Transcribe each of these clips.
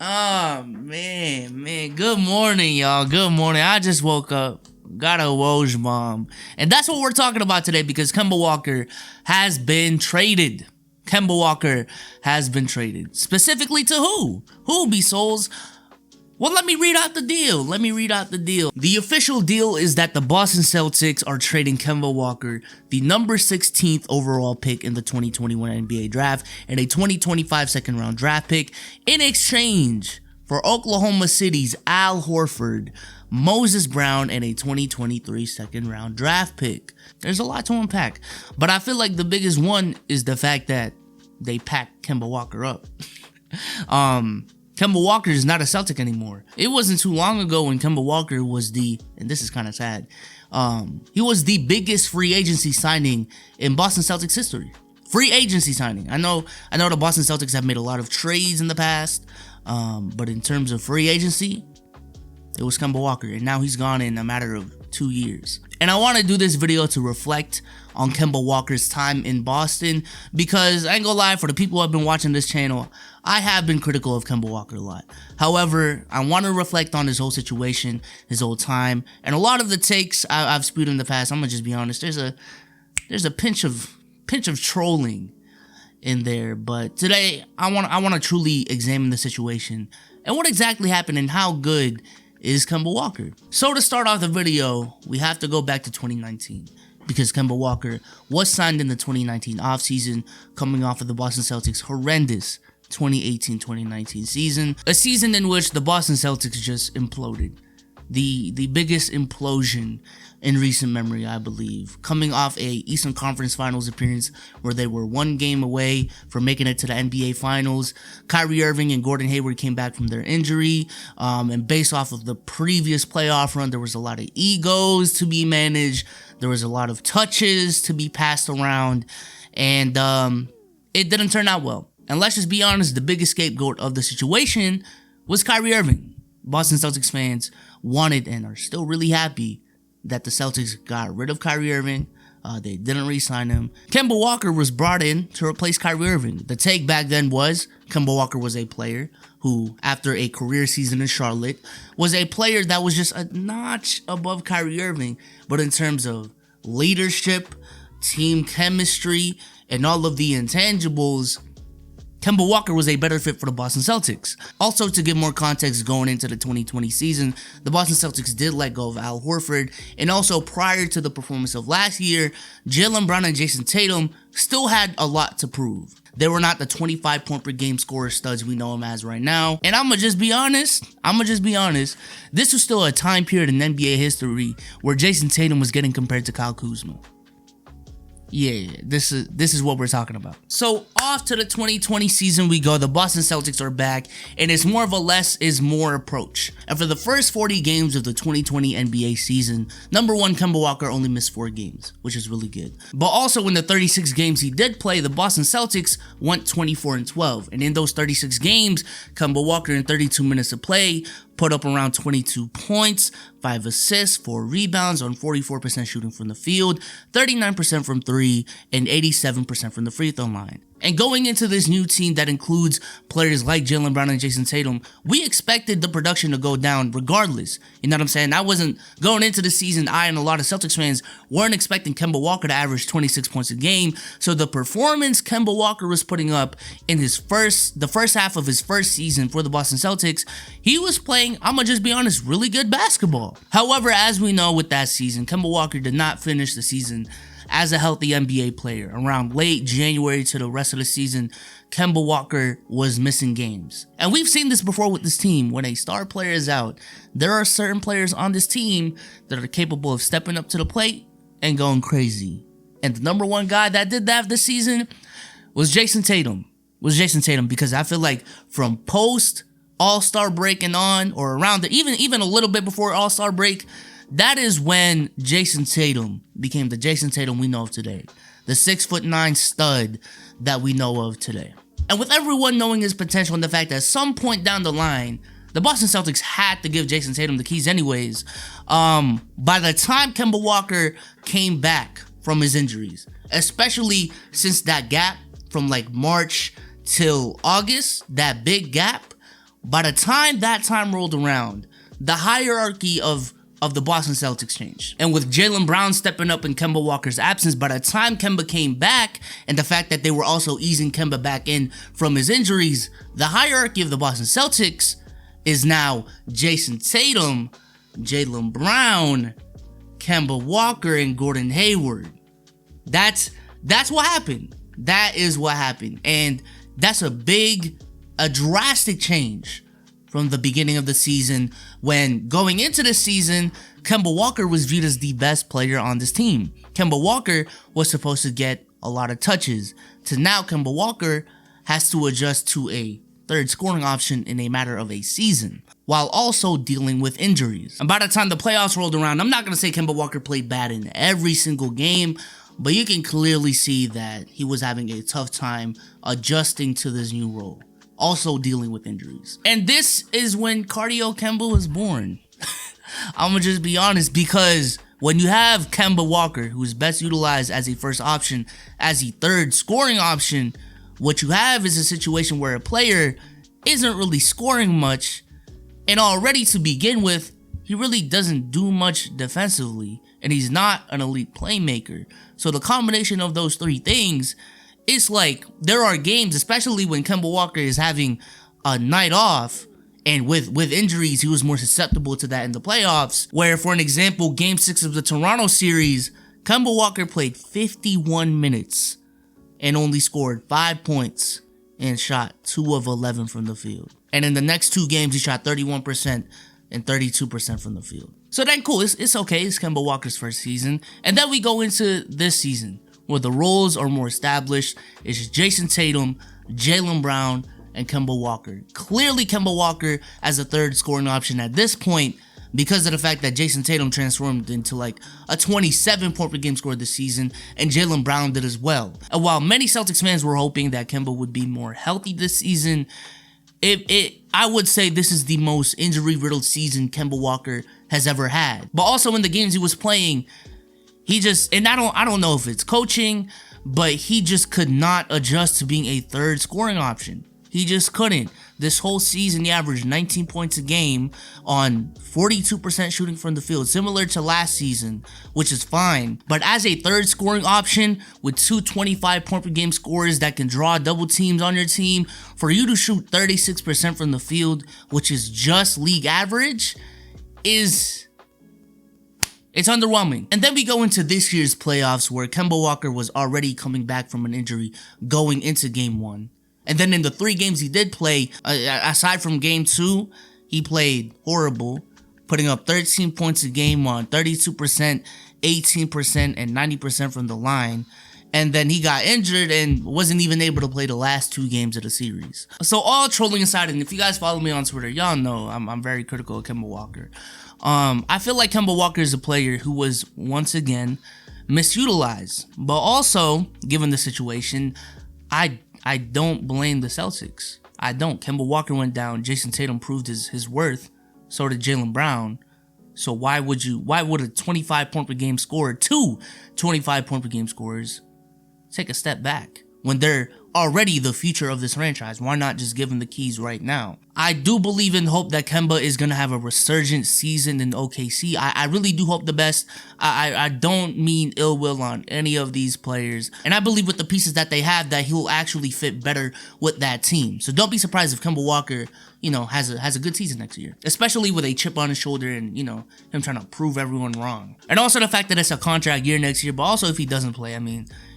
Oh, man. Good morning, y'all. Good morning. I just woke up. Got a Woj mom. And that's what we're talking about today because Kemba Walker has been traded. Kemba Walker has been traded. Specifically to who? Who, B-Souls? Well, let me read out the deal. The official deal is that the Boston Celtics are trading Kemba Walker, the number 16th overall pick in the 2021 NBA draft, and a 2025 second round draft pick in exchange for Oklahoma City's Al Horford, Moses Brown, and a 2023 second round draft pick. There's a lot to unpack, but I feel like the biggest one is the fact that they packed Kemba Walker up. Kemba Walker is not a Celtic anymore. It wasn't too long ago when Kemba Walker was and this is kind of sad, he was the biggest free agency signing in Boston Celtics history. Free agency signing. I know the Boston Celtics have made a lot of trades in the past, but in terms of free agency, it was Kemba Walker, and now he's gone in a matter of 2 years. And I want to do this video to reflect on Kemba Walker's time in Boston because I ain't gonna lie, for the people who have been watching this channel, I have been critical of Kemba Walker a lot. However, I want to reflect on his whole situation, his whole time, and a lot of the takes I've spewed in the past. I'm gonna just be honest. There's a pinch of trolling in there, but today I want to truly examine the situation and what exactly happened and how good is Kemba Walker. So to start off the video, we have to go back to 2019 because Kemba Walker was signed in the 2019 offseason, coming off of the Boston Celtics' horrendous 2018-2019 season, a season in which the Boston Celtics just imploded. The biggest implosion in recent memory, I believe, coming off a Eastern Conference Finals appearance where they were one game away from making it to the NBA Finals. Kyrie Irving and Gordon Hayward came back from their injury, and based off of the previous playoff run, there was a lot of egos to be managed, there was a lot of touches to be passed around, and it didn't turn out well. And let's just be honest, the biggest scapegoat of the situation was Kyrie Irving. Boston Celtics fans wanted and are still really happy that the Celtics got rid of Kyrie Irving. They didn't re-sign him. Kemba Walker was brought in to replace Kyrie Irving. The take back then was Kemba Walker was a player who, after a career season in Charlotte, was a player that was just a notch above Kyrie Irving. But in terms of leadership, team chemistry, and all of the intangibles, Kemba Walker was a better fit for the Boston Celtics. Also, to give more context going into the 2020 season, the Boston Celtics did let go of Al Horford, and also prior to the performance of last year, Jaylen Brown and Jason Tatum still had a lot to prove. They were not the 25 point per game scorer studs we know them as right now. And I'ma just be honest, this was still a time period in NBA history where Jason Tatum was getting compared to Kyle Kuzma. Yeah, this is what we're talking about. So off to the 2020 season we go. The Boston Celtics are back, and it's more of a less is more approach. And for the first 40 games of the 2020 NBA season, number one, Kemba Walker only missed 4 games, which is really good. But also in the 36 games he did play, the Boston Celtics went 24-12. And in those 36 games, Kemba Walker in 32 minutes of play put up around 22 points, 5 assists, 4 rebounds on 44% shooting from the field, 39% from 3, and 87% from the free throw line. And going into this new team that includes players like Jaylen Brown and Jason Tatum, we expected the production to go down regardless. You know what I'm saying? I wasn't going into the season, I and a lot of Celtics fans weren't expecting Kemba Walker to average 26 points a game. So the performance Kemba Walker was putting up in the first half of his first season for the Boston Celtics, he was playing, I'm gonna just be honest, really good basketball. However, as we know with that season, Kemba Walker did not finish the season as a healthy NBA player. Around late January to the rest of the season, Kemba Walker was missing games. And we've seen this before with this team. When a star player is out, there are certain players on this team that are capable of stepping up to the plate and going crazy. And the number one guy that did that this season was Jason Tatum. Because I feel like from post All-Star break and on, or around even a little bit before All-Star break, that is when Jason Tatum became the Jason Tatum we know of today. The 6'9" stud that we know of today. And with everyone knowing his potential and the fact that at some point down the line, the Boston Celtics had to give Jason Tatum the keys anyways, by the time Kemba Walker came back from his injuries, especially since that gap from like March till August, that big gap, By the time that time rolled around, the hierarchy of the Boston Celtics changed. And with Jaylen Brown stepping up in Kemba Walker's absence, by the time Kemba came back, and the fact that they were also easing Kemba back in from his injuries, the hierarchy of the Boston Celtics is now Jason Tatum, Jaylen Brown, Kemba Walker, and Gordon Hayward. That's what happened. That is what happened. And that's a drastic change from the beginning of the season, when going into the season, Kemba Walker was viewed as the best player on this team. Kemba Walker was supposed to get a lot of touches. To now, Kemba Walker has to adjust to a third scoring option in a matter of a season, while also dealing with injuries. And by the time the playoffs rolled around, I'm not going to say Kemba Walker played bad in every single game, but you can clearly see that he was having a tough time adjusting to this new role, also dealing with injuries. And this is when Cardio Kemba was born. I'm gonna just be honest, because when you have Kemba Walker, who is best utilized as a first option, as a third scoring option, what you have is a situation where a player isn't really scoring much, and already to begin with, he really doesn't do much defensively, and he's not an elite playmaker. So the combination of those three things, it's like there are games, especially when Kemba Walker is having a night off, and with injuries, he was more susceptible to that in the playoffs, where, for an example, Game 6 of the Toronto series, Kemba Walker played 51 minutes and only scored 5 points and shot 2 of 11 from the field. And in the next 2 games, he shot 31% and 32% from the field. So then cool, it's okay, it's Kemba Walker's first season. And then we go into this season, where the roles are more established. It's Jason Tatum, Jaylen Brown, and Kemba Walker. Clearly Kemba Walker as a third scoring option at this point, because of the fact that Jason Tatum transformed into like a 27 point per game scorer this season, and Jaylen Brown did as well. And while many Celtics fans were hoping that Kemba would be more healthy this season, I would say this is the most injury-riddled season Kemba Walker has ever had. But also in the games he was playing, he just, and I don't know if it's coaching, but he just could not adjust to being a third scoring option. He just couldn't. This whole season, he averaged 19 points a game on 42% shooting from the field, similar to last season, which is fine. But as a third scoring option with 2 25 point per game scorers that can draw double teams on your team, for you to shoot 36% from the field, which is just league average, it's underwhelming. And then we go into this year's playoffs, where Kemba Walker was already coming back from an injury going into game 1. And then in the 3 games he did play, aside from game 2, he played horrible, putting up 13 points a game on 32%, 18%, and 90% from the line. And then he got injured and wasn't even able to play the last 2 games of the series. So all trolling aside, and if you guys follow me on Twitter, y'all know I'm very critical of Kemba Walker. I feel like Kemba Walker is a player who was, once again, misutilized. But also, given the situation, I don't blame the Celtics. I don't. Kemba Walker went down. Jason Tatum proved his worth. So did Jaylen Brown. So why would a 25 point per game scorer, 2 25 point per game scorers, take a step back when they're already the future of this franchise? Why not just give him the keys right now? I do believe and hope that Kemba is going to have a resurgent season in OKC. I really do hope the best. I don't mean ill will on any of these players. And I believe with the pieces that they have that he'll actually fit better with that team. So don't be surprised if Kemba Walker, has a good season next year. Especially with a chip on his shoulder and, him trying to prove everyone wrong. And also the fact that it's a contract year next year, but also if he doesn't play,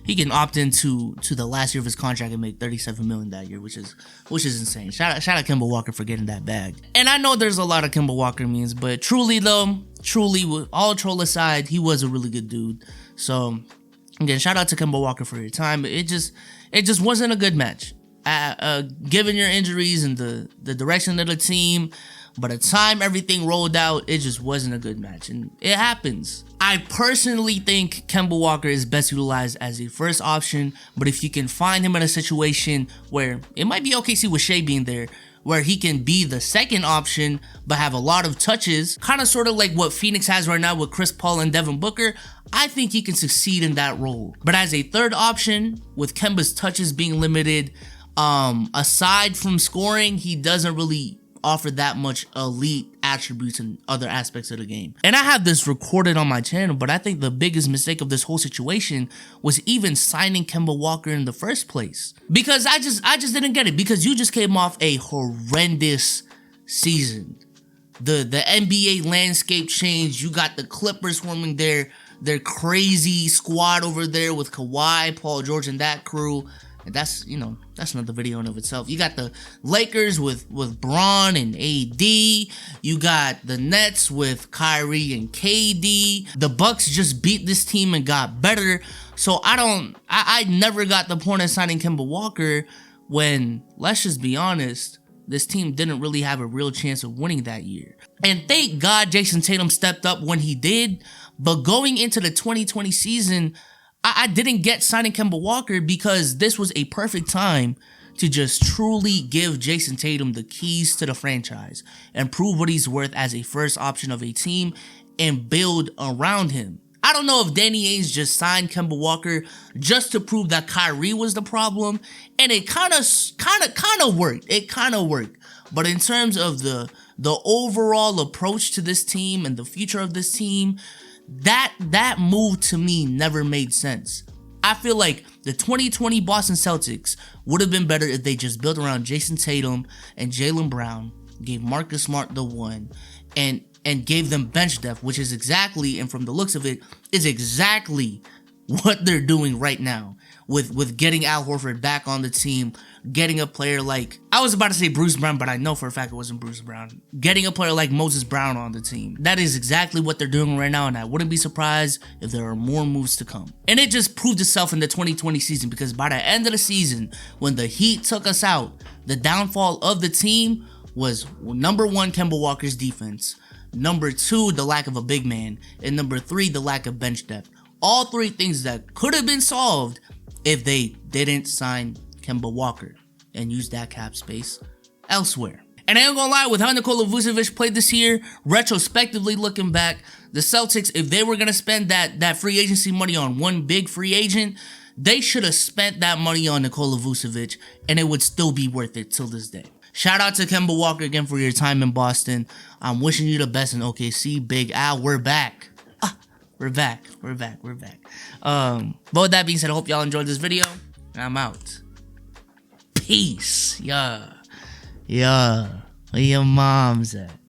he can opt into the last year of his contract and make $37 million that year, which is insane. Shout out Kemba Walker for getting that bag. And I know there's a lot of Kemba Walker memes, but truly, with all troll aside, he was a really good dude. So again, shout out to Kemba Walker for your time. It just wasn't a good match. Given your injuries and the direction of the team, by the time everything rolled out, it just wasn't a good match, and it happens. I personally think Kemba Walker is best utilized as a first option, but if you can find him in a situation where it might be OKC with Shea being there, where he can be the second option but have a lot of touches, kind of sort of like what Phoenix has right now with Chris Paul and Devin Booker, I think he can succeed in that role. But as a third option, with Kemba's touches being limited, aside from scoring, he doesn't really offer that much elite attributes and other aspects of the game. And I have this recorded on my channel, but I think the biggest mistake of this whole situation was even signing Kemba Walker in the first place. Because I just didn't get it, because you just came off a horrendous season. The NBA landscape changed. You got the Clippers forming their crazy squad over there with Kawhi, Paul George, and that crew. And that's, you know, that's another video in of itself. You got the Lakers with Bron and AD. You got the Nets with Kyrie and KD. The Bucks just beat this team and got better. So I never got the point of signing Kemba Walker when, let's just be honest, this team didn't really have a real chance of winning that year. And thank God Jason Tatum stepped up when he did. But going into the 2020 season, I didn't get signing Kemba Walker because this was a perfect time to just truly give Jason Tatum the keys to the franchise and prove what he's worth as a first option of a team and build around him. I don't know if Danny Ainge just signed Kemba Walker just to prove that Kyrie was the problem, and it kind of worked. It kind of worked. But in terms of the overall approach to this team and the future of this team, that move to me never made sense. I feel like the 2020 Boston Celtics would have been better if they just built around Jason Tatum and Jaylen Brown, gave Marcus Smart the one, and gave them bench depth, which is exactly, and from the looks of it, is exactly what they're doing right now with getting Al Horford back on the team, getting a player like, I was about to say Bruce Brown, but I know for a fact it wasn't Bruce Brown, getting a player like Moses Brown on the team. That is exactly what they're doing right now, and I wouldn't be surprised if there are more moves to come. And it just proved itself in the 2020 season, because by the end of the season, when the Heat took us out, the downfall of the team was, number one, Kemba Walker's defense, number two, the lack of a big man, and number three, the lack of bench depth. All three things that could have been solved if they didn't sign Kemba Walker and use that cap space elsewhere. And I ain't gonna lie, with how Nikola Vucevic played this year, retrospectively looking back, the Celtics, if they were gonna spend that free agency money on one big free agent, they should have spent that money on Nikola Vucevic, and it would still be worth it till this day. Shout out to Kemba Walker again for your time in Boston. I'm wishing you the best in OKC. Big Al, we're back. We're back. But with that being said, I hope y'all enjoyed this video, and I'm out. Peace. Yeah. Where your mom's at?